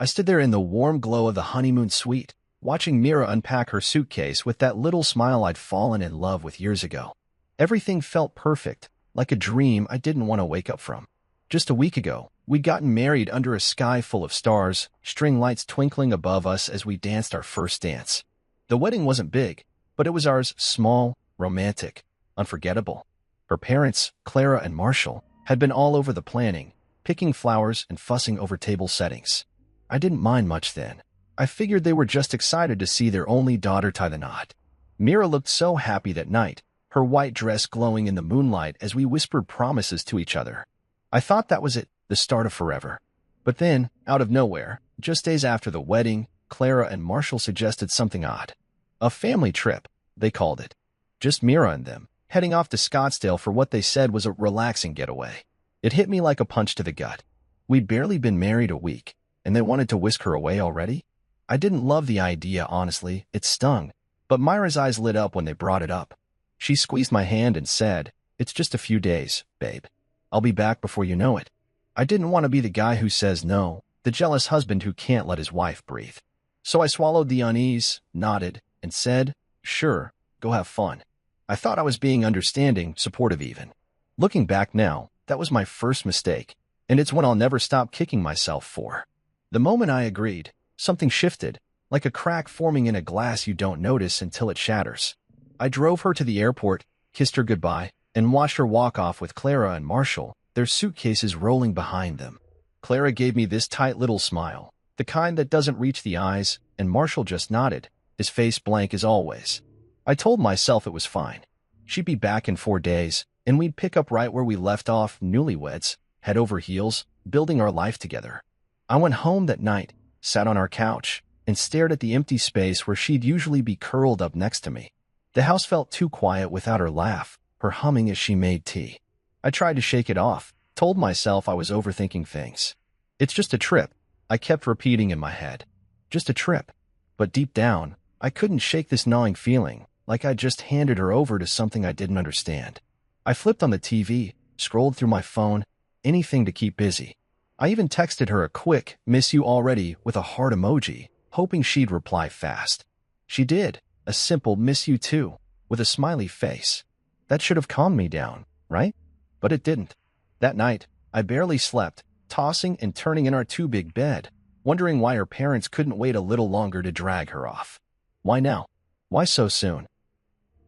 I stood there in the warm glow of the honeymoon suite, watching Mira unpack her suitcase with that little smile I'd fallen in love with years ago. Everything felt perfect, like a dream I didn't want to wake up from. Just a week ago, we'd gotten married under a sky full of stars, string lights twinkling above us as we danced our first dance. The wedding wasn't big, but it was ours, small, romantic, unforgettable. Her parents, Clara and Marshall, had been all over the planning, picking flowers and fussing over table settings. I didn't mind much then. I figured they were just excited to see their only daughter tie the knot. Mira looked so happy that night, her white dress glowing in the moonlight as we whispered promises to each other. I thought that was it, the start of forever. But then, out of nowhere, just days after the wedding, Clara and Marshall suggested something odd. A family trip, they called it. Just Mira and them, heading off to Scottsdale for what they said was a relaxing getaway. It hit me like a punch to the gut. We'd barely been married a week, and they wanted to whisk her away already? I didn't love the idea, honestly. It stung. But Myra's eyes lit up when they brought it up. She squeezed my hand and said, "It's just a few days, babe. I'll be back before you know it." I didn't want to be the guy who says no, the jealous husband who can't let his wife breathe. So I swallowed the unease, nodded, and said, "Sure, go have fun." I thought I was being understanding, supportive even. Looking back now, that was my first mistake, and it's one I'll never stop kicking myself for. The moment I agreed, something shifted, like a crack forming in a glass you don't notice until it shatters. I drove her to the airport, kissed her goodbye, and watched her walk off with Clara and Marshall, their suitcases rolling behind them. Clara gave me this tight little smile, the kind that doesn't reach the eyes, and Marshall just nodded, his face blank as always. I told myself it was fine. She'd be back in 4 days, and we'd pick up right where we left off, newlyweds, head over heels, building our life together. I went home that night, sat on our couch, and stared at the empty space where she'd usually be curled up next to me. The house felt too quiet without her laugh, her humming as she made tea. I tried to shake it off, told myself I was overthinking things. "It's just a trip," I kept repeating in my head. Just a trip. But deep down, I couldn't shake this gnawing feeling, like I'd just handed her over to something I didn't understand. I flipped on the TV, scrolled through my phone, anything to keep busy. I even texted her a quick, "Miss you already," with a heart emoji, hoping she'd reply fast. She did, a simple "miss you too," with a smiley face. That should have calmed me down, right? But it didn't. That night, I barely slept, tossing and turning in our too-big bed, wondering why her parents couldn't wait a little longer to drag her off. Why now? Why so soon?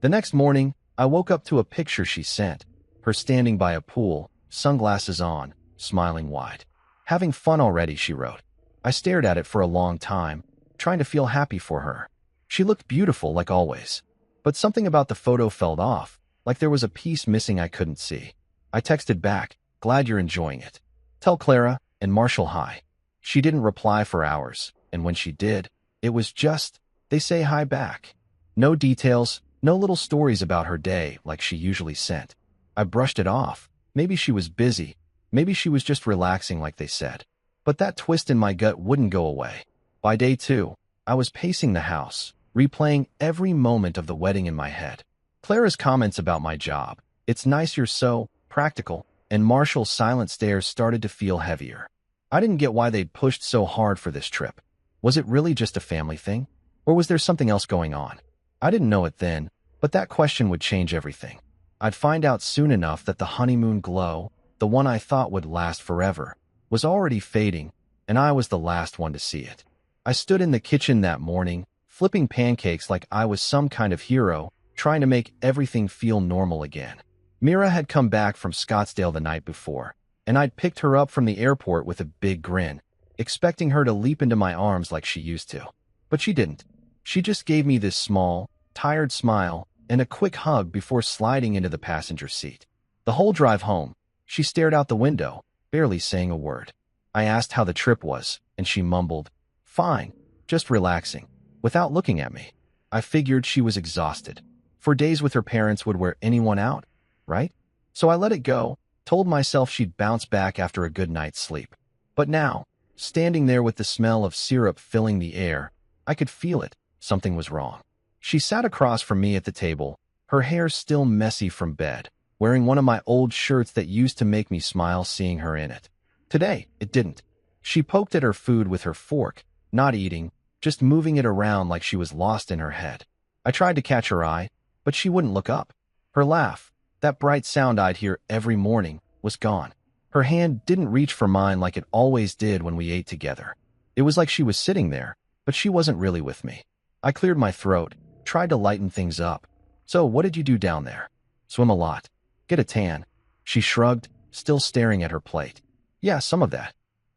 The next morning, I woke up to a picture she sent, her standing by a pool, sunglasses on, smiling wide. "Having fun already," she wrote. I stared at it for a long time, trying to feel happy for her. She looked beautiful like always. But something about the photo felt off, like there was a piece missing I couldn't see. I texted back, "Glad you're enjoying it. Tell Clara and Marshall hi." She didn't reply for hours, and when she did, it was just, "They say hi back." No details, no little stories about her day like she usually sent. I brushed it off. Maybe she was busy. Maybe she was just relaxing like they said. But that twist in my gut wouldn't go away. By day 2, I was pacing the house, replaying every moment of the wedding in my head. Clara's comments about my job, "It's nice you're so practical," and Marshall's silent stares started to feel heavier. I didn't get why they'd pushed so hard for this trip. Was it really just a family thing? Or was there something else going on? I didn't know it then, but that question would change everything. I'd find out soon enough that the honeymoon glow, the one I thought would last forever, was already fading, and I was the last one to see it. I stood in the kitchen that morning, flipping pancakes like I was some kind of hero, trying to make everything feel normal again. Mira had come back from Scottsdale the night before, and I'd picked her up from the airport with a big grin, expecting her to leap into my arms like she used to. But she didn't. She just gave me this small, tired smile and a quick hug before sliding into the passenger seat. The whole drive home, she stared out the window, barely saying a word. I asked how the trip was, and she mumbled, "Fine, just relaxing," without looking at me. I figured she was exhausted. 4 days with her parents would wear anyone out, right? So I let it go, told myself she'd bounce back after a good night's sleep. But now, standing there with the smell of syrup filling the air, I could feel it. Something was wrong. She sat across from me at the table, her hair still messy from bed, wearing one of my old shirts that used to make me smile seeing her in it. Today, it didn't. She poked at her food with her fork, not eating, just moving it around like she was lost in her head. I tried to catch her eye, but she wouldn't look up. Her laugh, that bright sound I'd hear every morning, was gone. Her hand didn't reach for mine like it always did when we ate together. It was like she was sitting there, but she wasn't really with me. I cleared my throat, tried to lighten things up. So what did you do down there? Swim a lot. Get a tan. She shrugged, still staring at her plate. Yeah, some of that.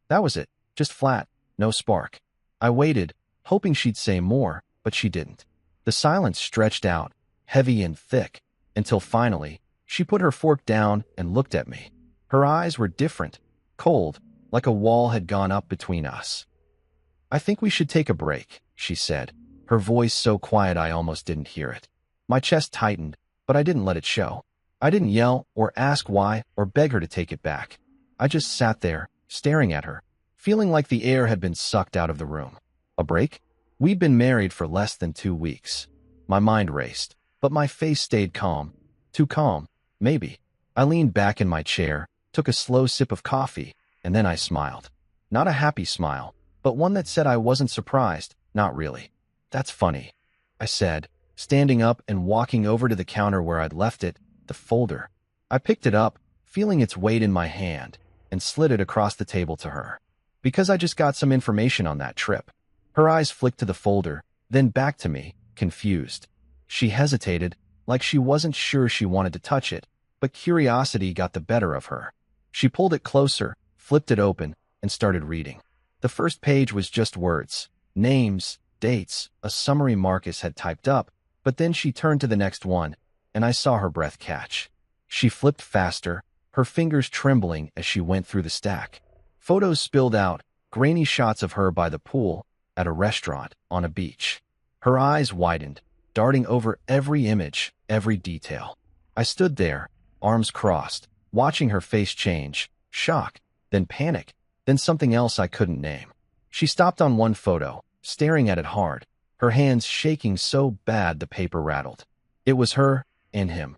That was it. Just flat. No spark. I waited, hoping she'd say more, but she didn't. The silence stretched out, heavy and thick, until finally, she put her fork down and looked at me. Her eyes were different, cold, like a wall had gone up between us. I think we should take a break, she said, her voice so quiet I almost didn't hear it. My chest tightened, but I didn't let it show. I didn't yell or ask why or beg her to take it back. I just sat there, staring at her, feeling like the air had been sucked out of the room. A break? We'd been married for less than 2 weeks. My mind raced, but my face stayed calm. Too calm, maybe. I leaned back in my chair, took a slow sip of coffee, and then I smiled. Not a happy smile, but one that said I wasn't surprised, not really. That's funny, I said, standing up and walking over to the counter where I'd left it, the folder. I picked it up, feeling its weight in my hand, and slid it across the table to her. Because I just got some information on that trip. Her eyes flicked to the folder, then back to me, confused. She hesitated, like she wasn't sure she wanted to touch it, but curiosity got the better of her. She pulled it closer, flipped it open, and started reading. The first page was just words, names, dates, a summary Marcus had typed up, but then she turned to the next one, and I saw her breath catch. She flipped faster, her fingers trembling as she went through the stack. Photos spilled out, grainy shots of her by the pool, at a restaurant, on a beach. Her eyes widened, darting over every image, every detail. I stood there, arms crossed, watching her face change, shock, then panic, then something else I couldn't name. She stopped on one photo, staring at it hard, her hands shaking so bad the paper rattled. It was her and him.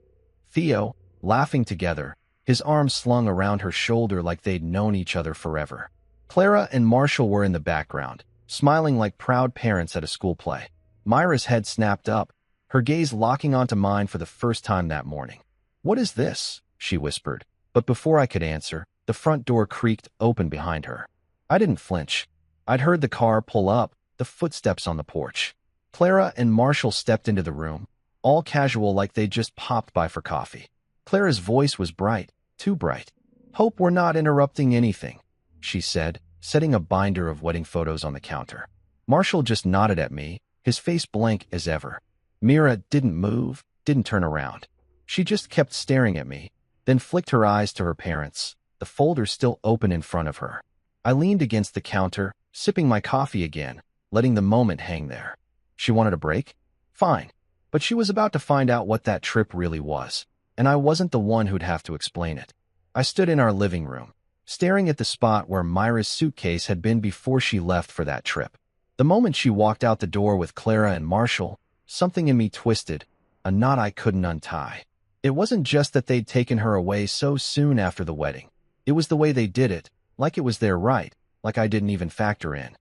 Theo, laughing together, his arms slung around her shoulder like they'd known each other forever. Clara and Marshall were in the background, smiling like proud parents at a school play. Myra's head snapped up, her gaze locking onto mine for the first time that morning. "What is this?" she whispered, but before I could answer, the front door creaked open behind her. I didn't flinch. I'd heard the car pull up, the footsteps on the porch. Clara and Marshall stepped into the room, all casual like they'd just popped by for coffee. Clara's voice was bright, too bright. "Hope we're not interrupting anything," she said, setting a binder of wedding photos on the counter. Marshall just nodded at me, his face blank as ever. Mira didn't move, didn't turn around. She just kept staring at me, then flicked her eyes to her parents, the folder still open in front of her. I leaned against the counter, sipping my coffee again, letting the moment hang there. She wanted a break? Fine. But she was about to find out what that trip really was, and I wasn't the one who'd have to explain it. I stood in our living room, staring at the spot where Myra's suitcase had been before she left for that trip. The moment she walked out the door with Clara and Marshall, something in me twisted, a knot I couldn't untie. It wasn't just that they'd taken her away so soon after the wedding. It was the way they did it, like it was their right, like I didn't even factor in.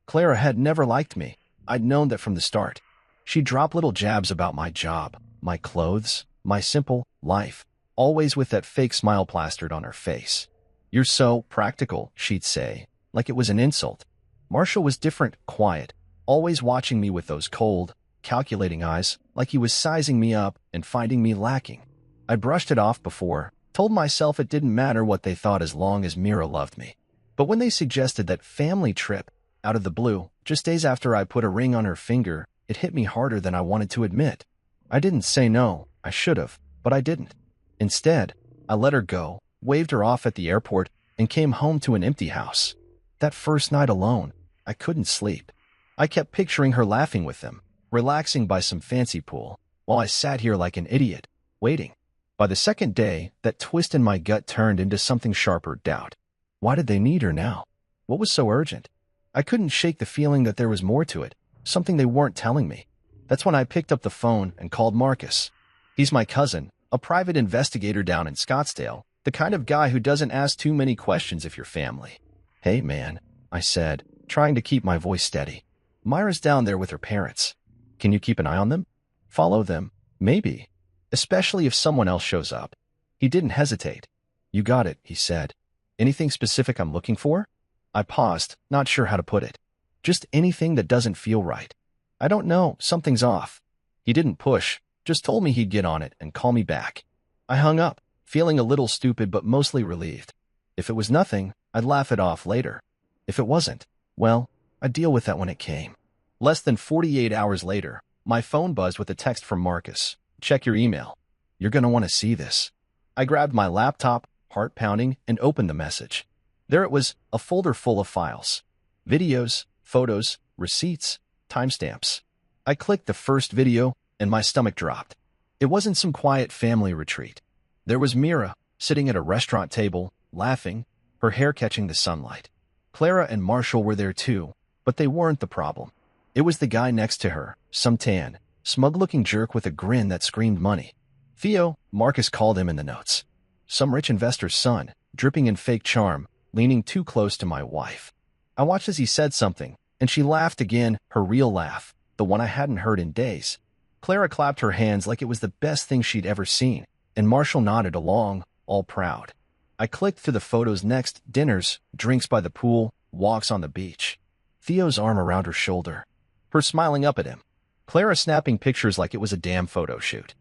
Clara had never liked me. I'd known that from the start. She'd drop little jabs about my job, my clothes, my simple life, always with that fake smile plastered on her face. "You're so practical," she'd say, like it was an insult. Marshall was different, quiet, always watching me with those cold, calculating eyes, like he was sizing me up and finding me lacking. I brushed it off before, told myself it didn't matter what they thought as long as Mira loved me. But when they suggested that family trip, out of the blue, just days after I put a ring on her finger, it hit me harder than I wanted to admit. I didn't say no, I should have, but I didn't. Instead, I let her go, waved her off at the airport, and came home to an empty house. That first night alone, I couldn't sleep. I kept picturing her laughing with them, relaxing by some fancy pool, while I sat here like an idiot, waiting. By the second day, that twist in my gut turned into something sharper, doubt. Why did they need her now? What was so urgent? I couldn't shake the feeling that there was more to it, something they weren't telling me. That's when I picked up the phone and called Marcus. He's my cousin, a private investigator down in Scottsdale, the kind of guy who doesn't ask too many questions if you're family. Hey, man, I said, trying to keep my voice steady. Myra's down there with her parents. Can you keep an eye on them? Follow them? Maybe. Especially if someone else shows up. He didn't hesitate. You got it, he said. Anything specific I'm looking for? I paused, not sure how to put it. Just anything that doesn't feel right. I don't know, something's off. He didn't push, just told me he'd get on it and call me back. I hung up, feeling a little stupid but mostly relieved. If it was nothing, I'd laugh it off later. If it wasn't, well, I'd deal with that when it came. Less than 48 hours later, my phone buzzed with a text from Marcus. Check your email. You're gonna want to see this. I grabbed my laptop, heart pounding, and opened the message. There it was, a folder full of files. Videos, photos, receipts, timestamps. I clicked the first video, and my stomach dropped. It wasn't some quiet family retreat. There was Mira, sitting at a restaurant table, laughing, her hair catching the sunlight. Clara and Marshall were there too, but they weren't the problem. It was the guy next to her, some tan, smug-looking jerk with a grin that screamed money. Theo, Marcus called him in the notes. Some rich investor's son, dripping in fake charm, leaning too close to my wife. I watched as he said something, and she laughed again, her real laugh, the one I hadn't heard in days. Clara clapped her hands like it was the best thing she'd ever seen, and Marshall nodded along, all proud. I clicked through the photos next, dinners, drinks by the pool, walks on the beach. Theo's arm around her shoulder. Her smiling up at him. Clara snapping pictures like it was a damn photo shoot.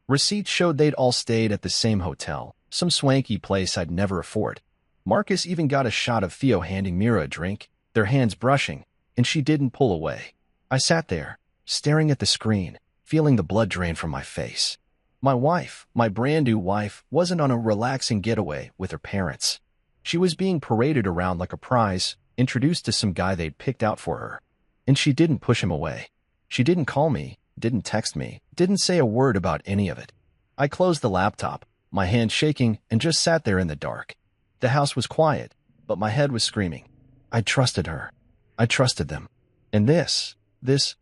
Receipts showed they'd all stayed at the same hotel, some swanky place I'd never afford. Marcus even got a shot of Theo handing Mira a drink, their hands brushing, and she didn't pull away. I sat there, staring at the screen, feeling the blood drain from my face. My wife, my brand new wife, wasn't on a relaxing getaway with her parents. She was being paraded around like a prize, introduced to some guy they'd picked out for her. And she didn't push him away. She didn't call me, didn't text me, didn't say a word about any of it. I closed the laptop, my hand shaking, and just sat there in the dark. The house was quiet, but my head was screaming. I trusted her. I trusted them. And this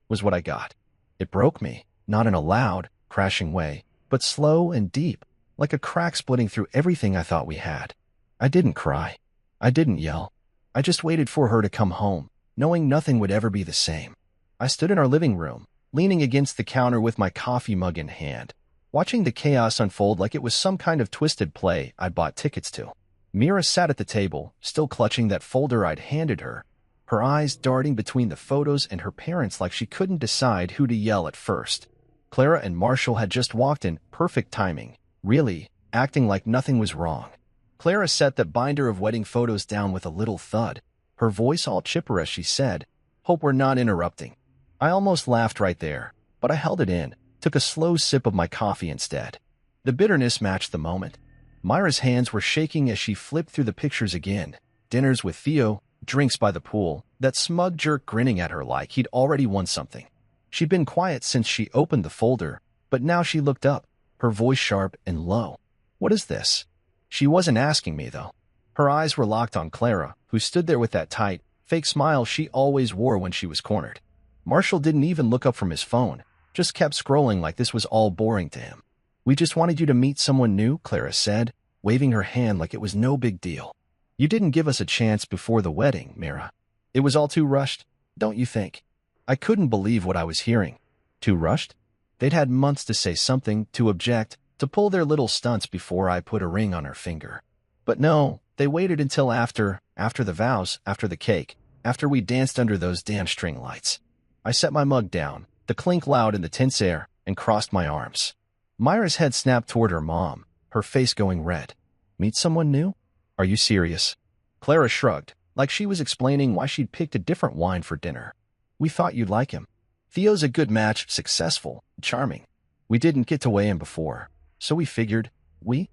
was what I got. It broke me, not in a loud, crashing way, but slow and deep, like a crack splitting through everything I thought we had. I didn't cry. I didn't yell. I just waited for her to come home, knowing nothing would ever be the same. I stood in our living room, leaning against the counter with my coffee mug in hand, watching the chaos unfold like it was some kind of twisted play I'd bought tickets to. Mira sat at the table, still clutching that folder I'd handed her, her eyes darting between the photos and her parents like she couldn't decide who to yell at first. Clara and Marshall had just walked in, perfect timing, really, acting like nothing was wrong. Clara set that binder of wedding photos down with a little thud, her voice all chipper as she said, "Hope we're not interrupting." I almost laughed right there, but I held it in, took a slow sip of my coffee instead. The bitterness matched the moment. Myra's hands were shaking as she flipped through the pictures again. Dinners with Theo, drinks by the pool, that smug jerk grinning at her like he'd already won something. She'd been quiet since she opened the folder, but now she looked up, her voice sharp and low. "What is this?" She wasn't asking me, though. Her eyes were locked on Clara, who stood there with that tight, fake smile she always wore when she was cornered. Marshall didn't even look up from his phone, just kept scrolling like this was all boring to him. "We just wanted you to meet someone new," Clara said, waving her hand like it was no big deal. "You didn't give us a chance before the wedding, Mira. It was all too rushed, don't you think?" I couldn't believe what I was hearing. Too rushed? They'd had months to say something, to object, to pull their little stunts before I put a ring on her finger. But no, they waited until after the vows, after the cake, after we danced under those damn string lights. I set my mug down, the clink loud in the tense air, and crossed my arms. Myra's head snapped toward her mom, her face going red. "Meet someone new? Are you serious?" Clara shrugged, like she was explaining why she'd picked a different wine for dinner. "We thought you'd like him. Theo's a good match, successful, charming. We didn't get to weigh him before, so we figured, we?"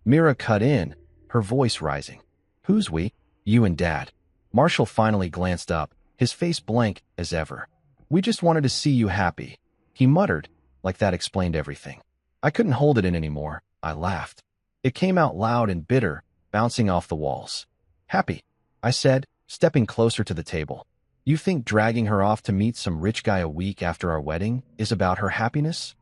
Mira cut in, her voice rising. "Who's we?" "You and Dad." Marshall finally glanced up, his face blank as ever. "We just wanted to see you happy," he muttered, like that explained everything. I couldn't hold it in anymore. I laughed. It came out loud and bitter, bouncing off the walls. "Happy," I said, stepping closer to the table. "You think dragging her off to meet some rich guy a week after our wedding is about her happiness?"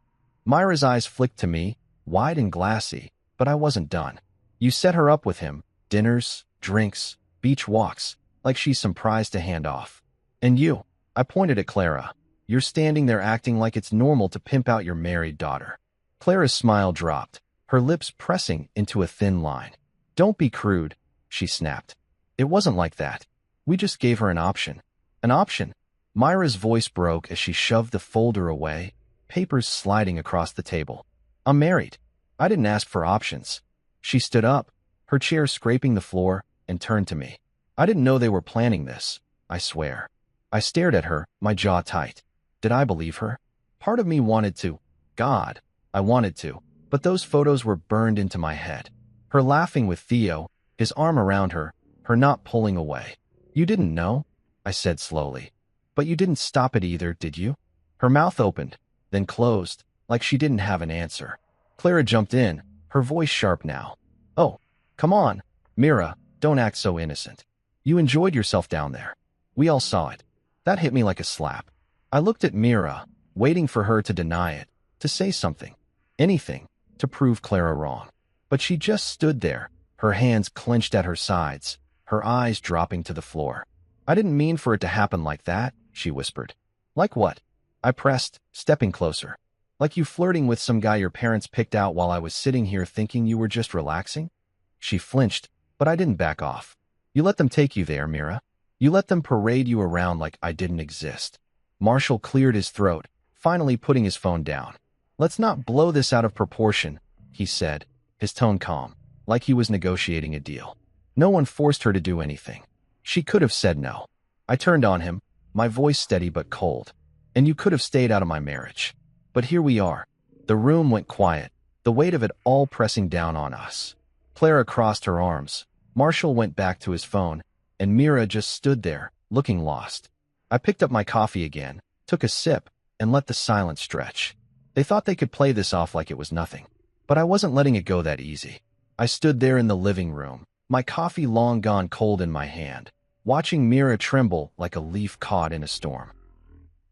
Myra's eyes flicked to me, wide and glassy, but I wasn't done. "You set her up with him, dinners, drinks, beach walks, like she's some prize to hand off. And you, I pointed at Clara. You're standing there acting like it's normal to pimp out your married daughter. Clara's smile dropped, her lips pressing into a thin line. Don't be crude, she snapped. It wasn't like that. We just gave her an option. An option? Myra's voice broke as she shoved the folder away, papers sliding across the table. I'm married. I didn't ask for options. She stood up, her chair scraping the floor, and turned to me. I didn't know they were planning this, I swear. I stared at her, my jaw tight. Did I believe her? Part of me wanted to. God, I wanted to. But those photos were burned into my head. Her laughing with Theo, his arm around her, her not pulling away. You didn't know, I said slowly. But you didn't stop it either, did you? Her mouth opened, then closed, like she didn't have an answer. Clara jumped in, her voice sharp now. Oh, come on, Mira, don't act so innocent. You enjoyed yourself down there. We all saw it. That hit me like a slap. I looked at Mira, waiting for her to deny it, to say something, anything, to prove Clara wrong. But she just stood there, her hands clenched at her sides, her eyes dropping to the floor. I didn't mean for it to happen like that, she whispered. Like what? I pressed, stepping closer. Like you flirting with some guy your parents picked out while I was sitting here thinking you were just relaxing? She flinched, but I didn't back off. You let them take you there, Mira. You let them parade you around like I didn't exist. Marshall cleared his throat, finally putting his phone down. Let's not blow this out of proportion, he said, his tone calm, like he was negotiating a deal. No one forced her to do anything. She could have said no. I turned on him, my voice steady but cold. And you could have stayed out of my marriage. But here we are. The room went quiet, the weight of it all pressing down on us. Clara crossed her arms. Marshall went back to his phone, and Mira just stood there, looking lost. I picked up my coffee again, took a sip, and let the silence stretch. They thought they could play this off like it was nothing. But I wasn't letting it go that easy. I stood there in the living room, my coffee long gone cold in my hand, watching Mira tremble like a leaf caught in a storm.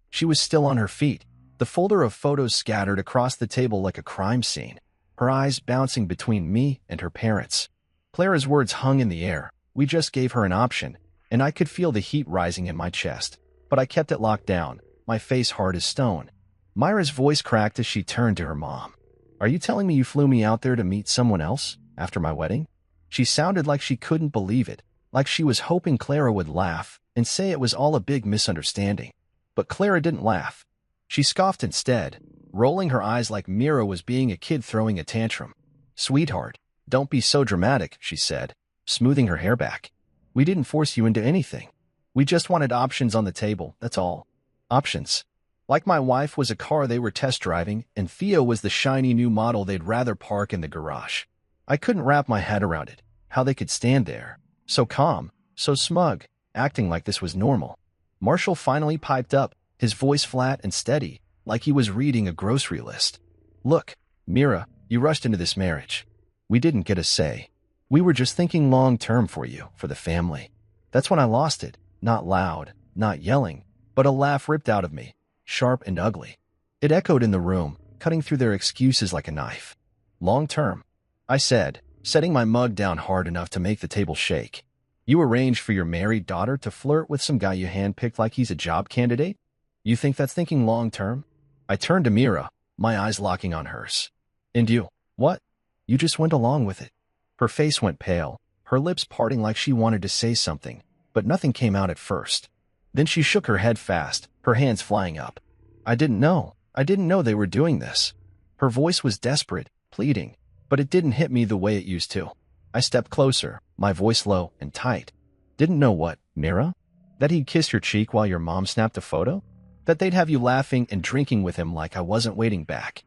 She was still on her feet, the folder of photos scattered across the table like a crime scene, her eyes bouncing between me and her parents. Clara's words hung in the air. We just gave her an option, and I could feel the heat rising in my chest. But I kept it locked down, my face hard as stone. Myra's voice cracked as she turned to her mom. Are you telling me you flew me out there to meet someone else after my wedding? She sounded like she couldn't believe it, like she was hoping Clara would laugh and say it was all a big misunderstanding. But Clara didn't laugh. She scoffed instead, rolling her eyes like Mira was being a kid throwing a tantrum. Sweetheart, don't be so dramatic, she said, smoothing her hair back. We didn't force you into anything. We just wanted options on the table, that's all. Options. Like my wife was a car they were test driving, and Theo was the shiny new model they'd rather park in the garage. I couldn't wrap my head around it, how they could stand there, so calm, so smug, acting like this was normal. Marshall finally piped up, his voice flat and steady, like he was reading a grocery list. Look, Mira, you rushed into this marriage. We didn't get a say. We were just thinking long-term for you, for the family. That's when I lost it, not loud, not yelling, but a laugh ripped out of me, sharp and ugly. It echoed in the room, cutting through their excuses like a knife. Long-term, I said, setting my mug down hard enough to make the table shake. You arranged for your married daughter to flirt with some guy you handpicked like he's a job candidate? You think that's thinking long-term? I turned to Mira, my eyes locking on hers. And you, what? You just went along with it. Her face went pale, her lips parting like she wanted to say something, but nothing came out at first. Then she shook her head fast, her hands flying up. I didn't know they were doing this. Her voice was desperate, pleading, but it didn't hit me the way it used to. I stepped closer, my voice low and tight. Didn't know what, Mira? That he'd kiss your cheek while your mom snapped a photo? That they'd have you laughing and drinking with him like I wasn't waiting back?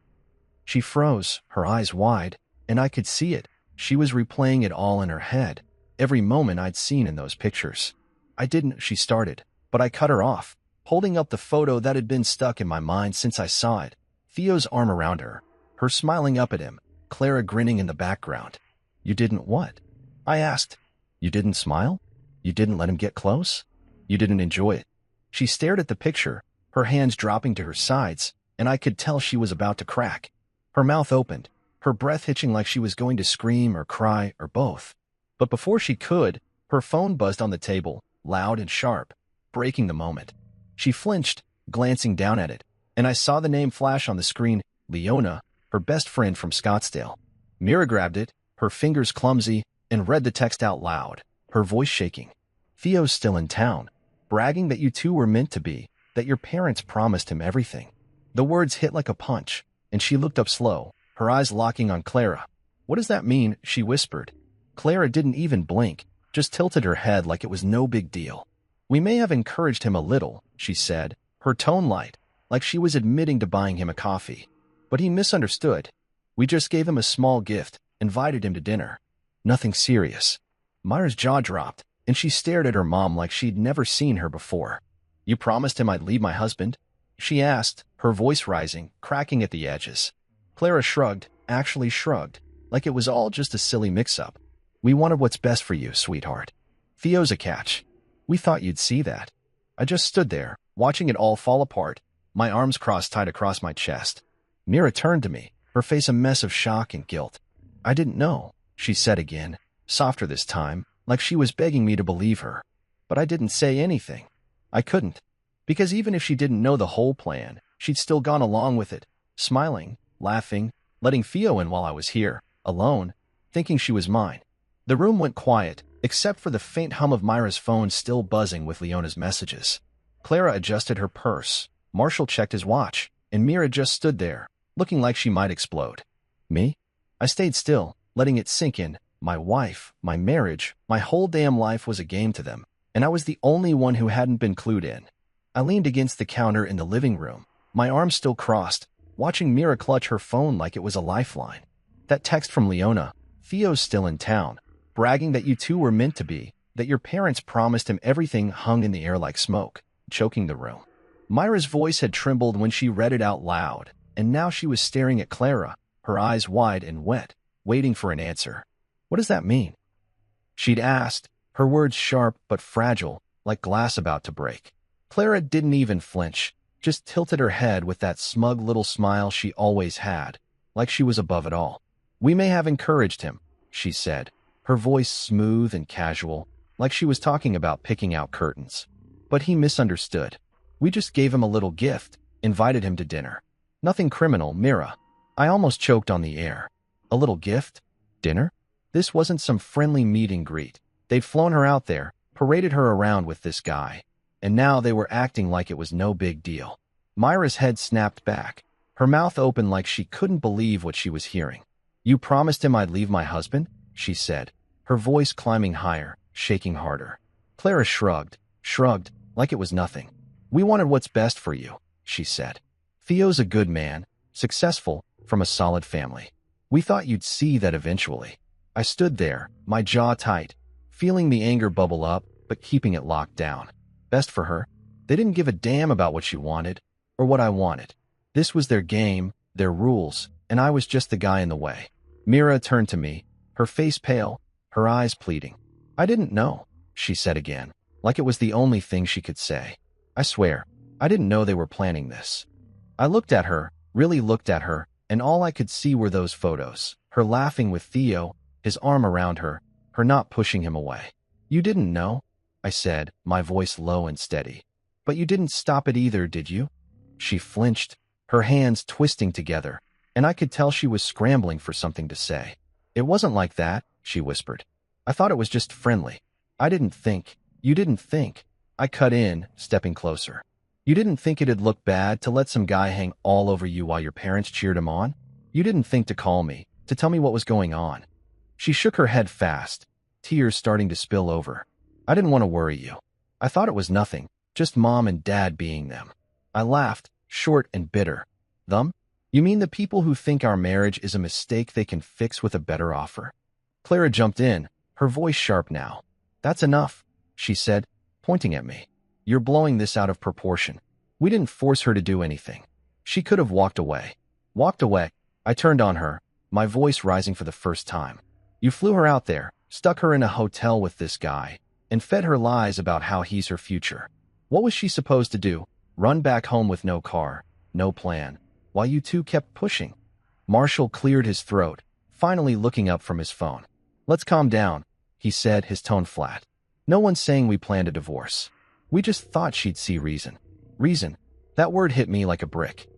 She froze, her eyes wide, and I could see it. She was replaying it all in her head, every moment I'd seen in those pictures. She started, but I cut her off, holding up the photo that had been stuck in my mind since I saw it, Theo's arm around her, her smiling up at him, Clara grinning in the background. You didn't what? I asked. You didn't smile? You didn't let him get close? You didn't enjoy it? She stared at the picture, her hands dropping to her sides, and I could tell she was about to crack. Her mouth opened, her breath hitching like she was going to scream or cry or both. But before she could, Her phone buzzed on the table, loud and sharp, breaking the moment. She flinched, glancing down at it, and I saw the name flash on the screen, Leona, her best friend from Scottsdale. Mira grabbed it, her fingers clumsy, and read the text out loud, her voice shaking. Theo's still in town, bragging that you two were meant to be, that your parents promised him everything. The words hit like a punch, and she looked up slow, her eyes locking on Clara. What does that mean? She whispered. Clara didn't even blink, just tilted her head like it was no big deal. We may have encouraged him a little, she said, her tone light, like she was admitting to buying him a coffee. But he misunderstood. We just gave him a small gift, invited him to dinner. Nothing serious. Myra's jaw dropped, and she stared at her mom like she'd never seen her before. You promised him I'd leave my husband? She asked, her voice rising, cracking at the edges. Clara shrugged, actually shrugged, like it was all just a silly mix-up. We wanted what's best for you, sweetheart. Theo's a catch. We thought you'd see that. I just stood there, watching it all fall apart, my arms crossed tight across my chest. Mira turned to me, her face a mess of shock and guilt. I didn't know, she said again, softer this time, like she was begging me to believe her. But I didn't say anything. I couldn't. Because even if she didn't know the whole plan, she'd still gone along with it, smiling, laughing, letting Theo in while I was here, alone, thinking she was mine. The room went quiet, except for the faint hum of Myra's phone still buzzing with Leona's messages. Clara adjusted her purse, Marshall checked his watch, and Mira just stood there, looking like she might explode. Me? I stayed still, letting it sink in. My wife, my marriage, my whole damn life was a game to them, and I was the only one who hadn't been clued in. I leaned against the counter in the living room, my arms still crossed, watching Mira clutch her phone like it was a lifeline. That text from Leona, Theo's still in town, bragging that you two were meant to be, that your parents promised him everything, hung in the air like smoke, choking the room. Myra's voice had trembled when she read it out loud, and now she was staring at Clara, her eyes wide and wet, waiting for an answer. What does that mean? She'd asked, her words sharp but fragile, like glass about to break. Clara didn't even flinch, just tilted her head with that smug little smile she always had, like she was above it all. We may have encouraged him, she said, her voice smooth and casual, like she was talking about picking out curtains. But he misunderstood. We just gave him a little gift, invited him to dinner. Nothing criminal, Mira. I almost choked on the air. A little gift? Dinner? This wasn't some friendly meet and greet. They'd flown her out there, paraded her around with this guy, and now they were acting like it was no big deal. Myra's head snapped back, her mouth open like she couldn't believe what she was hearing. You promised him I'd leave my husband? She said, her voice climbing higher, shaking harder. Clara shrugged, like it was nothing. We wanted what's best for you, she said. Theo's a good man, successful, from a solid family. We thought you'd see that eventually. I stood there, my jaw tight, feeling the anger bubble up, but keeping it locked down. Best for her. They didn't give a damn about what she wanted, or what I wanted. This was their game, their rules, and I was just the guy in the way. Mira turned to me, her face pale, her eyes pleading. I didn't know, she said again, like it was the only thing she could say. I swear, I didn't know they were planning this. I looked at her, really looked at her, and all I could see were those photos, her laughing with Theo, his arm around her, her not pushing him away. You didn't know? I said, my voice low and steady. But you didn't stop it either, did you? She flinched, her hands twisting together, and I could tell she was scrambling for something to say. It wasn't like that, she whispered. I thought it was just friendly. I didn't think. You didn't think. I cut in, stepping closer. You didn't think it'd look bad to let some guy hang all over you while your parents cheered him on? You didn't think to call me, to tell me what was going on. She shook her head fast, tears starting to spill over. I didn't want to worry you. I thought it was nothing, just Mom and Dad being them. I laughed, short and bitter. Them? You mean the people who think our marriage is a mistake they can fix with a better offer? Clara jumped in, her voice sharp now. That's enough, she said, pointing at me. You're blowing this out of proportion. We didn't force her to do anything. She could have walked away. Walked away. I turned on her, my voice rising for the first time. You flew her out there, stuck her in a hotel with this guy, and fed her lies about how he's her future. What was she supposed to do? Run back home with no car, no plan, while you two kept pushing? Marshall cleared his throat, finally looking up from his phone. Let's calm down, he said, his tone flat. No one's saying we planned a divorce. We just thought she'd see reason. Reason. That word hit me like a brick.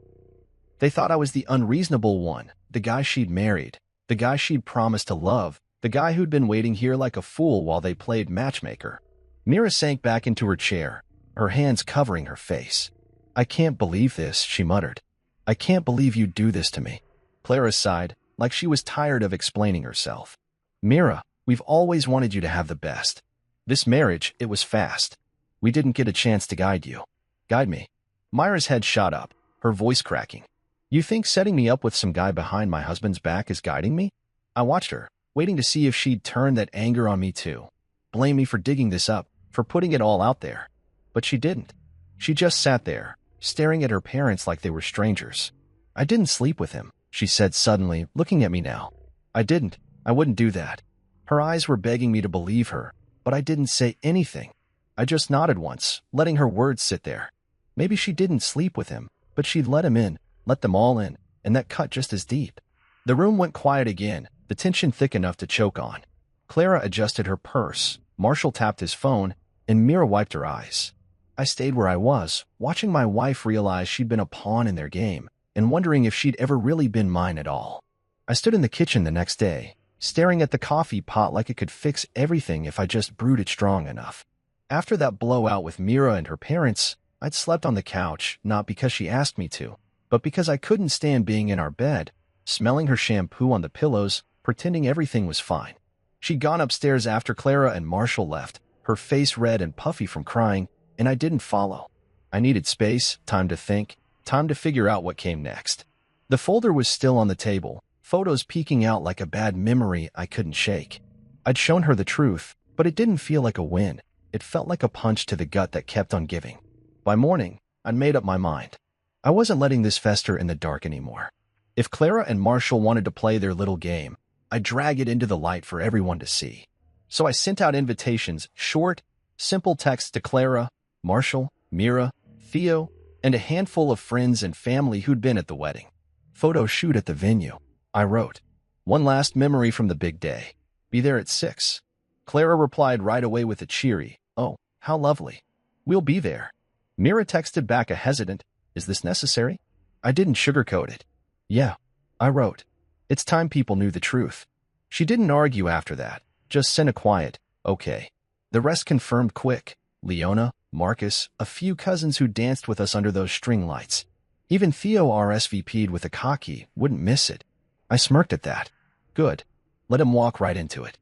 They thought I was the unreasonable one, the guy she'd married, the guy she'd promised to love, the guy who'd been waiting here like a fool while they played matchmaker. Mira sank back into her chair, her hands covering her face. I can't believe this, she muttered. I can't believe you'd do this to me. Clara sighed, like she was tired of explaining herself. Mira, we've always wanted you to have the best. This marriage, it was fast. We didn't get a chance to guide you. Guide me. Myra's head shot up, her voice cracking. You think setting me up with some guy behind my husband's back is guiding me? I watched her, waiting to see if she'd turn that anger on me too. Blame me for digging this up, for putting it all out there. But she didn't. She just sat there, staring at her parents like they were strangers. I didn't sleep with him, she said suddenly, looking at me now. I didn't. I wouldn't do that. Her eyes were begging me to believe her, but I didn't say anything. I just nodded once, letting her words sit there. Maybe she didn't sleep with him, but she'd let him in, let them all in, and that cut just as deep. The room went quiet again, the tension thick enough to choke on. Clara adjusted her purse, Marshall tapped his phone, and Mira wiped her eyes. I stayed where I was, watching my wife realize she'd been a pawn in their game, and wondering if she'd ever really been mine at all. I stood in the kitchen the next day, staring at the coffee pot like it could fix everything if I just brewed it strong enough. After that blowout with Mira and her parents, I'd slept on the couch, not because she asked me to, but because I couldn't stand being in our bed, smelling her shampoo on the pillows, pretending everything was fine. She'd gone upstairs after Clara and Marshall left, her face red and puffy from crying, and I didn't follow. I needed space, time to think, time to figure out what came next. The folder was still on the table, photos peeking out like a bad memory I couldn't shake. I'd shown her the truth, but it didn't feel like a win. It felt like a punch to the gut that kept on giving. By morning, I'd made up my mind. I wasn't letting this fester in the dark anymore. If Clara and Marshall wanted to play their little game, I'd drag it into the light for everyone to see. So I sent out invitations, short, simple texts to Clara, Marshall, Mira, Theo, and a handful of friends and family who'd been at the wedding. Photo shoot at the venue, I wrote. One last memory from the big day. Be there at 6. Clara replied right away with a cheery, "Oh, how lovely. We'll be there." Mira texted back a hesitant, "Is this necessary?" I didn't sugarcoat it. "Yeah," I wrote. It's time people knew the truth. She didn't argue after that, just sent a quiet, "Okay." The rest confirmed quick. Leona, Marcus, a few cousins who danced with us under those string lights. Even Theo RSVP'd with a cocky, wouldn't miss it. I smirked at that. Good. Let him walk right into it.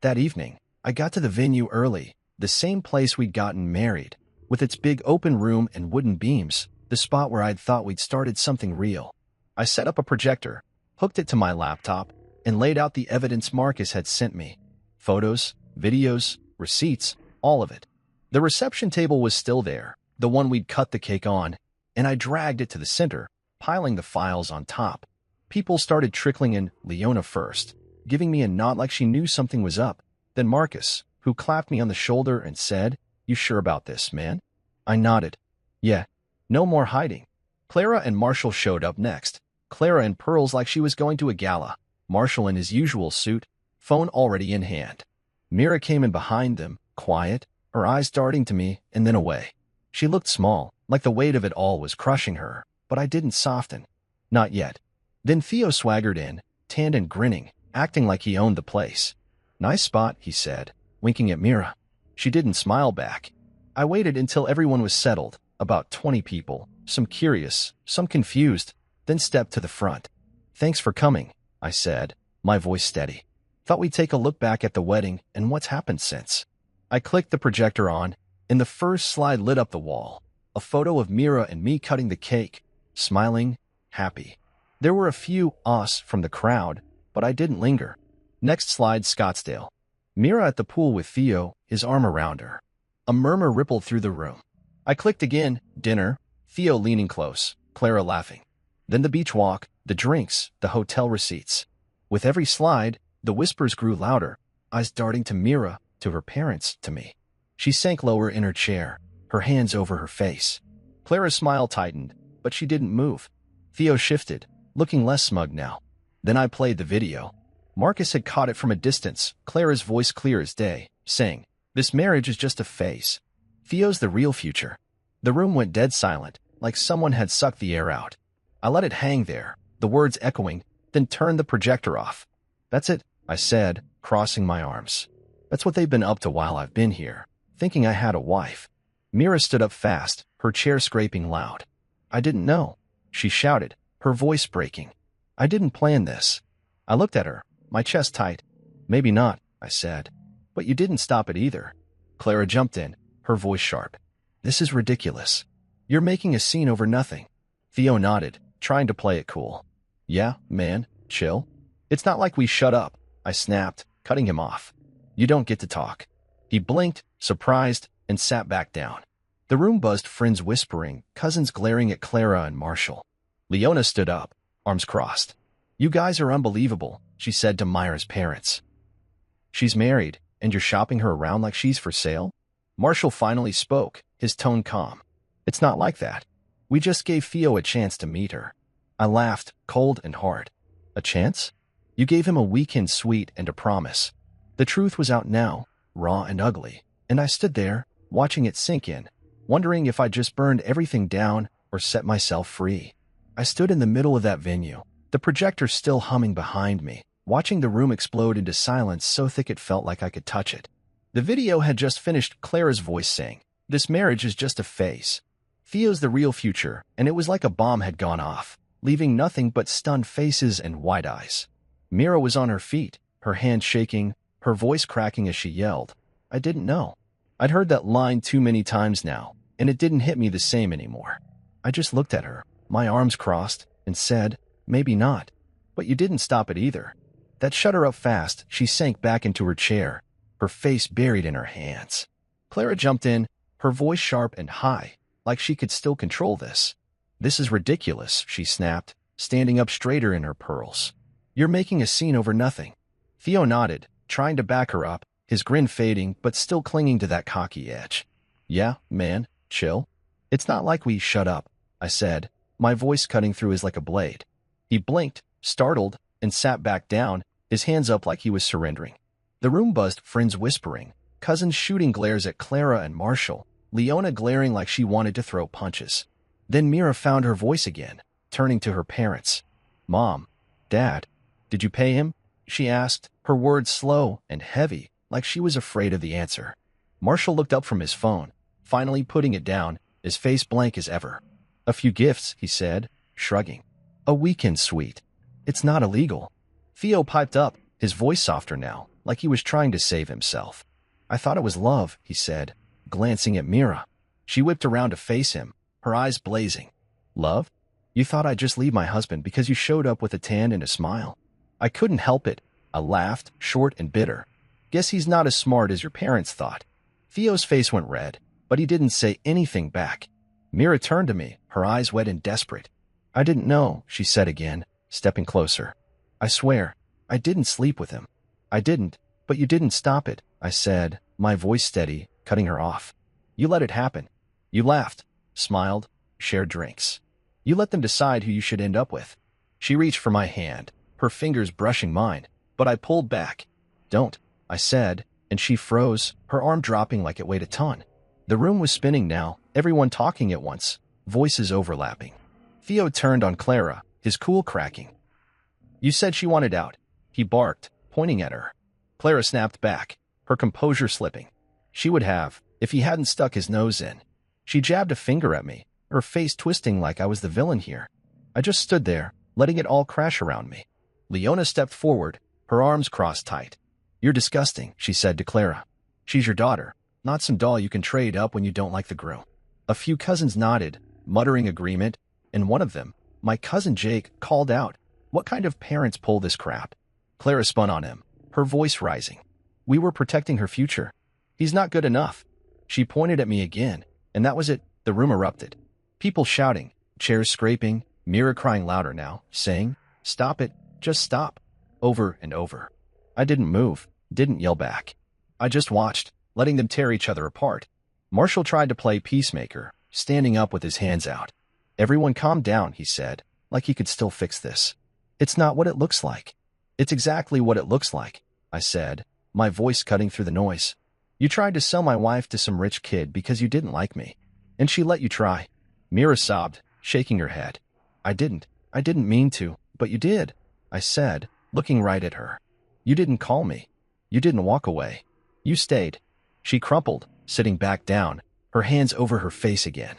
That evening, I got to the venue early, the same place we'd gotten married, with its big open room and wooden beams, the spot where I'd thought we'd started something real. I set up a projector, hooked it to my laptop, and laid out the evidence Marcus had sent me. Photos, videos, receipts, all of it. The reception table was still there, the one we'd cut the cake on, and I dragged it to the center, piling the files on top. People started trickling in, Leona first, giving me a nod like she knew something was up. Then Marcus, who clapped me on the shoulder and said, "You sure about this, man?" I nodded. "Yeah, no more hiding." Clara and Marshall showed up next. Clara in pearls like she was going to a gala. Marshall in his usual suit, phone already in hand. Mira came in behind them, quiet, her eyes darting to me and then away. She looked small, like the weight of it all was crushing her, but I didn't soften. Not yet. Then Theo swaggered in, tanned and grinning, acting like he owned the place. "Nice spot," he said, winking at Mira. She didn't smile back. I waited until everyone was settled, about 20 people, some curious, some confused, then stepped to the front. "Thanks for coming," I said, my voice steady. "Thought we'd take a look back at the wedding and what's happened since." I clicked the projector on, and the first slide lit up the wall. A photo of Mira and me cutting the cake, smiling, happy. There were a few us from the crowd, but I didn't linger. Next slide, Scottsdale. Mira at the pool with Theo, his arm around her. A murmur rippled through the room. I clicked again, dinner, Theo leaning close, Clara laughing. Then the beach walk, the drinks, the hotel receipts. With every slide, the whispers grew louder, eyes darting to Mira, to her parents, to me. She sank lower in her chair, her hands over her face. Clara's smile tightened, but she didn't move. Theo shifted, looking less smug now. Then I played the video. Marcus had caught it from a distance, Clara's voice clear as day, saying, This marriage is just a phase. Theo's the real future. The room went dead silent, like someone had sucked the air out. I let it hang there, the words echoing, then turned the projector off. That's it, I said, crossing my arms. That's what they've been up to while I've been here, thinking I had a wife. Mira stood up fast, her chair scraping loud. I didn't know, she shouted, her voice breaking. I didn't plan this. I looked at her, my chest tight. Maybe not, I said. But you didn't stop it either. Clara jumped in, her voice sharp. This is ridiculous. You're making a scene over nothing. Theo nodded, trying to play it cool. Yeah, man, chill. It's not like we shut up, I snapped, cutting him off. You don't get to talk. He blinked, surprised, and sat back down. The room buzzed, friends whispering, cousins glaring at Clara and Marshall. Leona stood up, arms crossed. You guys are unbelievable, she said to Myra's parents. She's married, and you're shopping her around like she's for sale? Marshall finally spoke, his tone calm. It's not like that. We just gave Theo a chance to meet her. I laughed, cold and hard. A chance? You gave him a weekend suite and a promise. The truth was out now, raw and ugly, and I stood there, watching it sink in, wondering if I just burned everything down or set myself free. I stood in the middle of that venue, the projector still humming behind me, watching the room explode into silence so thick it felt like I could touch it. The video had just finished, Clara's voice saying, "This marriage is just a phase. Theo's the real future," and it was like a bomb had gone off, leaving nothing but stunned faces and wide eyes. Mira was on her feet, her hand shaking, her voice cracking as she yelled. I didn't know. I'd heard that line too many times now, and it didn't hit me the same anymore. I just looked at her, my arms crossed, and said, maybe not. But you didn't stop it either. That shut her up fast. She sank back into her chair, her face buried in her hands. Clara jumped in, her voice sharp and high, like she could still control this. This is ridiculous, she snapped, standing up straighter in her pearls. You're making a scene over nothing. Theo nodded, trying to back her up, his grin fading but still clinging to that cocky edge. Yeah, man, chill. It's not like we shut up, I said, my voice cutting through his like a blade. He blinked, startled, and sat back down, his hands up like he was surrendering. The room buzzed, friends whispering, cousins shooting glares at Clara and Marshall, Leona glaring like she wanted to throw punches. Then Mira found her voice again, turning to her parents. Mom, Dad, did you pay him? She asked, her words slow and heavy, like she was afraid of the answer. Marshall looked up from his phone, finally putting it down, his face blank as ever. A few gifts, he said, shrugging. A weekend suite. It's not illegal. Theo piped up, his voice softer now, like he was trying to save himself. I thought it was love, he said, glancing at Mira. She whipped around to face him, her eyes blazing. Love? You thought I'd just leave my husband because you showed up with a tan and a smile? I couldn't help it. I laughed, short and bitter. Guess he's not as smart as your parents thought. Theo's face went red, but he didn't say anything back. Mira turned to me, her eyes wet and desperate. I didn't know, she said again, stepping closer. I swear, I didn't sleep with him. I didn't, but you didn't stop it, I said, my voice steady, cutting her off. You let it happen. You laughed, smiled, shared drinks. You let them decide who you should end up with. She reached for my hand, her fingers brushing mine, but I pulled back. Don't, I said, and she froze, her arm dropping like it weighed a ton. The room was spinning now, everyone talking at once, voices overlapping. Theo turned on Clara, his cool cracking. You said she wanted out, he barked, pointing at her. Clara snapped back, her composure slipping. She would have, if he hadn't stuck his nose in. She jabbed a finger at me, her face twisting like I was the villain here. I just stood there, letting it all crash around me. Leona stepped forward, her arms crossed tight. You're disgusting, she said to Clara. She's your daughter, not some doll you can trade up when you don't like the groom. A few cousins nodded, muttering agreement, and one of them, my cousin Jake, called out, What kind of parents pull this crap? Clara spun on him, her voice rising. We were protecting her future. He's not good enough. She pointed at me again, and that was it. The room erupted. People shouting, chairs scraping, Mira crying louder now, saying, Stop it, just stop, over and over. I didn't move, didn't yell back. I just watched, letting them tear each other apart. Marshall tried to play peacemaker, standing up with his hands out. Everyone calm down, he said, like he could still fix this. It's not what it looks like. It's exactly what it looks like, I said, my voice cutting through the noise. You tried to sell my wife to some rich kid because you didn't like me. And she let you try. Mira sobbed, shaking her head. I didn't mean to, but you did, I said, looking right at her. You didn't call me. You didn't walk away. You stayed. She crumpled, sitting back down, her hands over her face again.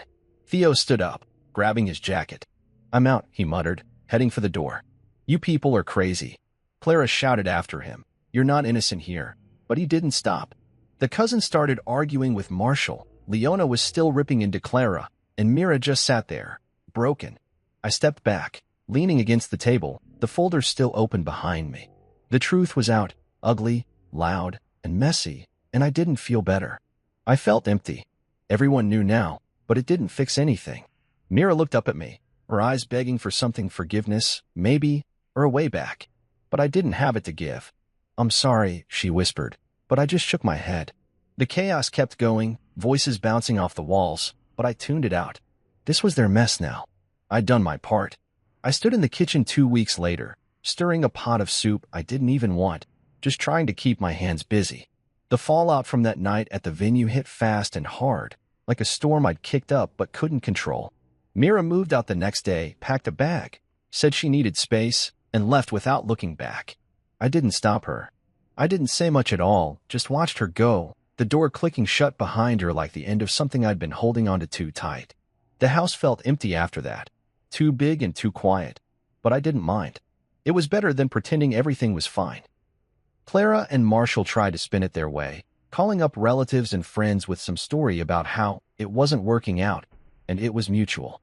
Theo stood up, grabbing his jacket. I'm out, he muttered, heading for the door. You people are crazy. Clara shouted after him. You're not innocent here. But he didn't stop. The cousins started arguing with Marshall. Leona was still ripping into Clara, and Mira just sat there, broken. I stepped back, leaning against the table, the folder still open behind me. The truth was out, ugly, loud, and messy, and I didn't feel better. I felt empty. Everyone knew now, but it didn't fix anything. Mira looked up at me, her eyes begging for something, forgiveness, maybe, or a way back. But I didn't have it to give. I'm sorry, she whispered, but I just shook my head. The chaos kept going, voices bouncing off the walls, but I tuned it out. This was their mess now. I'd done my part. I stood in the kitchen 2 weeks later, stirring a pot of soup I didn't even want, just trying to keep my hands busy. The fallout from that night at the venue hit fast and hard, like a storm I'd kicked up but couldn't control. Mira moved out the next day, packed a bag, said she needed space, and left without looking back. I didn't stop her. I didn't say much at all, just watched her go, the door clicking shut behind her like the end of something I'd been holding onto too tight. The house felt empty after that, too big and too quiet, but I didn't mind. It was better than pretending everything was fine. Clara and Marshall tried to spin it their way, calling up relatives and friends with some story about how it wasn't working out, and it was mutual.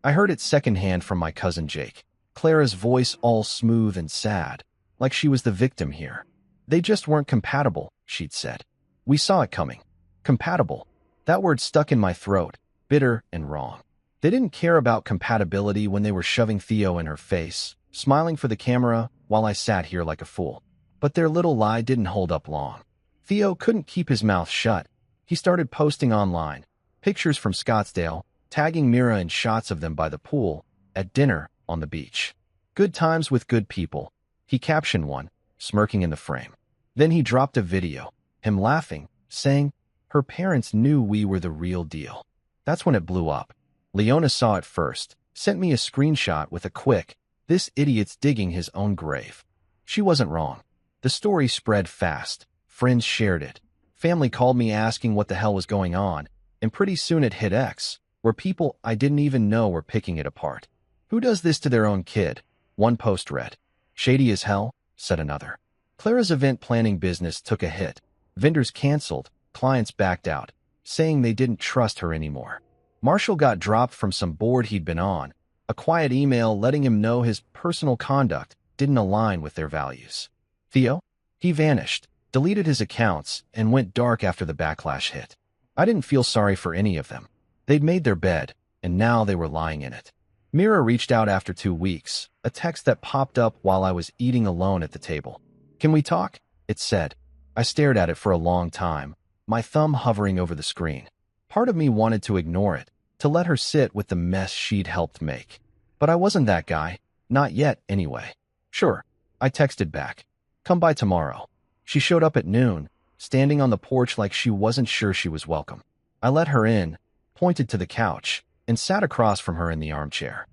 I heard it secondhand from my cousin Jake, Clara's voice all smooth and sad, like she was the victim here. They just weren't compatible, she'd said. We saw it coming. Compatible. That word stuck in my throat, bitter and wrong. They didn't care about compatibility when they were shoving Theo in her face, smiling for the camera while I sat here like a fool. But their little lie didn't hold up long. Theo couldn't keep his mouth shut. He started posting online, pictures from Scottsdale, tagging Mira in shots of them by the pool, at dinner, on the beach. Good times with good people. He captioned one, smirking in the frame. Then he dropped a video, him laughing, saying, her parents knew we were the real deal. That's when it blew up. Leona saw it first, sent me a screenshot with a quick, this idiot's digging his own grave. She wasn't wrong. The story spread fast. Friends shared it. Family called me asking what the hell was going on, and pretty soon it hit X, where people I didn't even know were picking it apart. Who does this to their own kid? One post read. Shady as hell, said another. Clara's event planning business took a hit. Vendors canceled, clients backed out, saying they didn't trust her anymore. Marshall got dropped from some board he'd been on, a quiet email letting him know his personal conduct didn't align with their values. Theo? He vanished, deleted his accounts, and went dark after the backlash hit. I didn't feel sorry for any of them. They'd made their bed, and now they were lying in it. Mira reached out after 2 weeks, a text that popped up while I was eating alone at the table. Can we talk? It said. I stared at it for a long time, my thumb hovering over the screen. Part of me wanted to ignore it, to let her sit with the mess she'd helped make. But I wasn't that guy. Not yet, anyway. Sure, I texted back. Come by tomorrow. She showed up at noon, standing on the porch like she wasn't sure she was welcome. I let her in, pointed to the couch, and sat across from her in the armchair.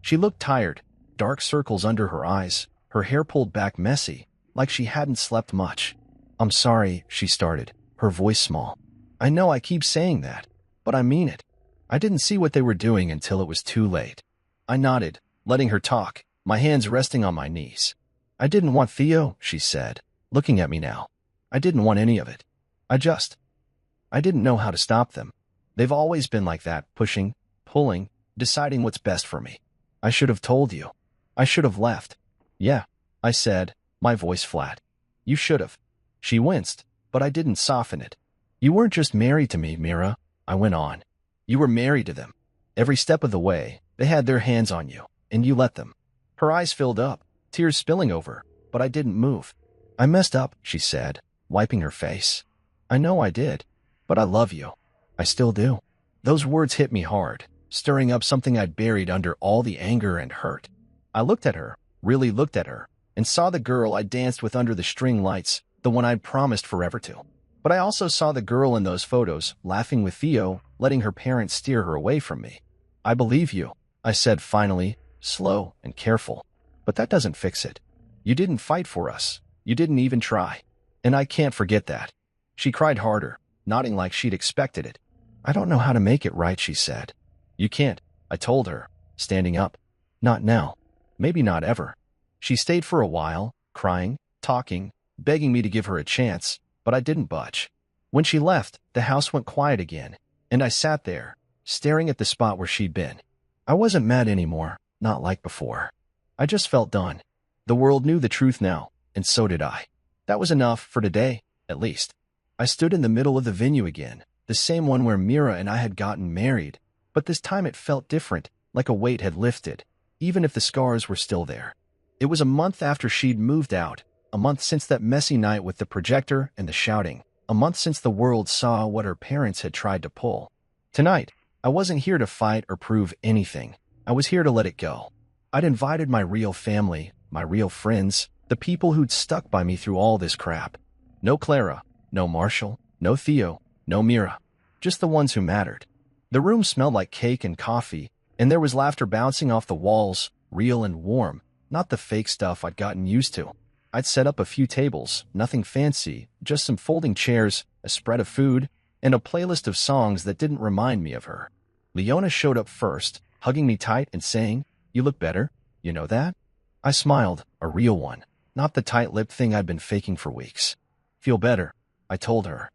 She looked tired, dark circles under her eyes, her hair pulled back messy, like she hadn't slept much. I'm sorry, she started, her voice small. I know I keep saying that, but I mean it. I didn't see what they were doing until it was too late. I nodded, letting her talk, my hands resting on my knees. I didn't want Theo, she said, looking at me now. I didn't want any of it. I didn't know how to stop them. They've always been like that, pushing, pulling, deciding what's best for me. I should have told you. I should have left. Yeah, I said, my voice flat. You should have. She winced, but I didn't soften it. You weren't just married to me, Mira, I went on. You were married to them. Every step of the way, they had their hands on you, and you let them. Her eyes filled up, tears spilling over, but I didn't move. I messed up, she said, wiping her face. I know I did, but I love you. I still do. Those words hit me hard, stirring up something I'd buried under all the anger and hurt. I looked at her, really looked at her, and saw the girl I danced with under the string lights, the one I'd promised forever to. But I also saw the girl in those photos, laughing with Theo, letting her parents steer her away from me. I believe you, I said finally, slow and careful. But that doesn't fix it. You didn't fight for us. You didn't even try. And I can't forget that. She cried harder, nodding like she'd expected it. I don't know how to make it right, she said. You can't, I told her, standing up. Not now. Maybe not ever. She stayed for a while, crying, talking, begging me to give her a chance, but I didn't budge. When she left, the house went quiet again, and I sat there, staring at the spot where she'd been. I wasn't mad anymore, not like before. I just felt done. The world knew the truth now, and so did I. That was enough for today, at least. I stood in the middle of the venue again, the same one where Mira and I had gotten married, but this time it felt different, like a weight had lifted, even if the scars were still there. It was a month after she'd moved out, a month since that messy night with the projector and the shouting, a month since the world saw what her parents had tried to pull. Tonight, I wasn't here to fight or prove anything. I was here to let it go. I'd invited my real family, my real friends, the people who'd stuck by me through all this crap. No Clara, no Marshall, no Theo, no Mira. Just the ones who mattered. The room smelled like cake and coffee, and there was laughter bouncing off the walls, real and warm, not the fake stuff I'd gotten used to. I'd set up a few tables, nothing fancy, just some folding chairs, a spread of food, and a playlist of songs that didn't remind me of her. Leona showed up first, hugging me tight and saying, "You look better, you know that?" I smiled, a real one, not the tight-lipped thing I'd been faking for weeks. "Feel better," I told her.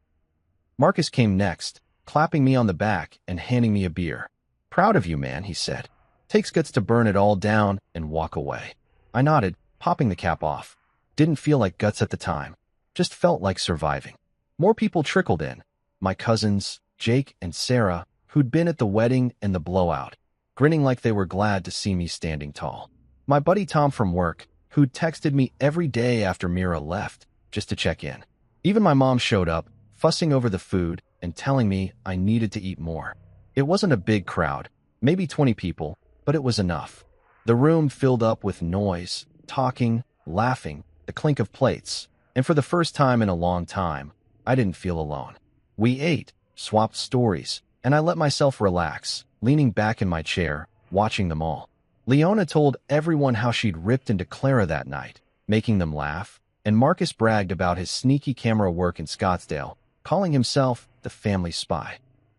Marcus came next, clapping me on the back and handing me a beer. "Proud of you, man," he said. "Takes guts to burn it all down and walk away." I nodded, popping the cap off. Didn't feel like guts at the time. Just felt like surviving. More people trickled in. My cousins, Jake and Sarah, who'd been at the wedding and the blowout, grinning like they were glad to see me standing tall. My buddy Tom from work, who'd texted me every day after Mira left, just to check in. Even my mom showed up, fussing over the food and telling me I needed to eat more. It wasn't a big crowd, maybe 20 people, but it was enough. The room filled up with noise, talking, laughing, the clink of plates, and for the first time in a long time, I didn't feel alone. We ate, swapped stories, and I let myself relax, leaning back in my chair, watching them all. Leona told everyone how she'd ripped into Clara that night, making them laugh, and Marcus bragged about his sneaky camera work in Scottsdale, calling himself the family spy.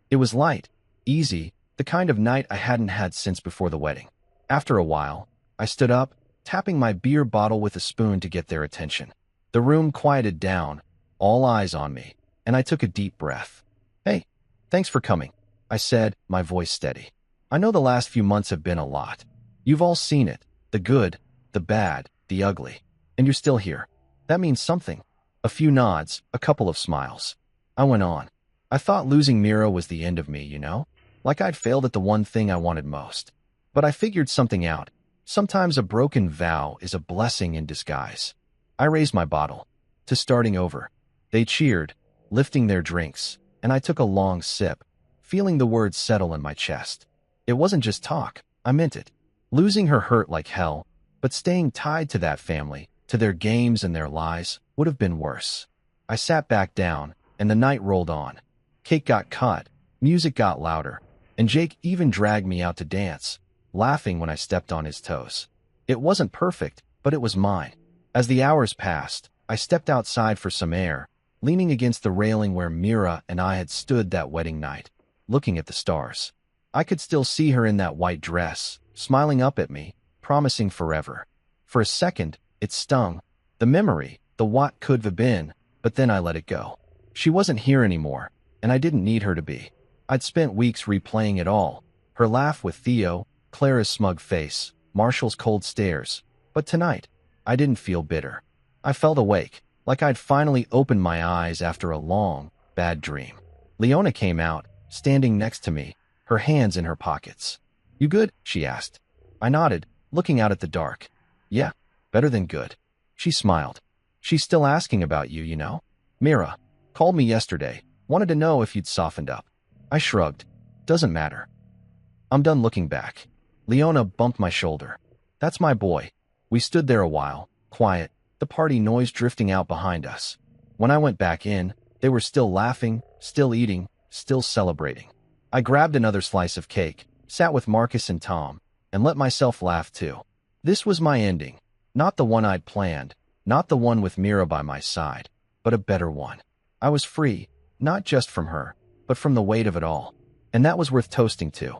It was light, easy, the kind of night I hadn't had since before the wedding. After a while, I stood up, tapping my beer bottle with a spoon to get their attention. The room quieted down, all eyes on me, and I took a deep breath. "Hey, thanks for coming," I said, my voice steady. "I know the last few months have been a lot. You've all seen it, the good, the bad, the ugly, and you're still here. That means something." A few nods, a couple of smiles. I went on. "I thought losing Mira was the end of me, you know? Like I'd failed at the one thing I wanted most. But I figured something out. Sometimes a broken vow is a blessing in disguise." I raised my bottle. "To starting over." They cheered, lifting their drinks, and I took a long sip, feeling the words settle in my chest. It wasn't just talk, I meant it. Losing her hurt like hell, but staying tied to that family, to their games and their lies, would have been worse. I sat back down, and the night rolled on. Cake got cut, music got louder, and Jake even dragged me out to dance, laughing when I stepped on his toes. It wasn't perfect, but it was mine. As the hours passed, I stepped outside for some air, leaning against the railing where Mira and I had stood that wedding night, looking at the stars. I could still see her in that white dress, smiling up at me, promising forever. For a second, it stung. The memory, the what could have been, but then I let it go. She wasn't here anymore, and I didn't need her to be. I'd spent weeks replaying it all. Her laugh with Theo, Clara's smug face, Marshall's cold stares. But tonight, I didn't feel bitter. I felt awake, like I'd finally opened my eyes after a long, bad dream. Leona came out, standing next to me, her hands in her pockets. "You good?" she asked. I nodded, looking out at the dark. "Yeah, better than good." She smiled. "She's still asking about you, you know? Mira called me yesterday, wanted to know if you'd softened up." I shrugged. "Doesn't matter. I'm done looking back." Leona bumped my shoulder. "That's my boy." We stood there a while, quiet, the party noise drifting out behind us. When I went back in, They were still laughing, still eating, still celebrating. I grabbed another slice of cake, sat with Marcus and Tom, and let myself laugh too. This was my ending. Not the one I'd planned, not the one with Mira by my side, but a better one. I was free, not just from her, but from the weight of it all. And that was worth toasting to.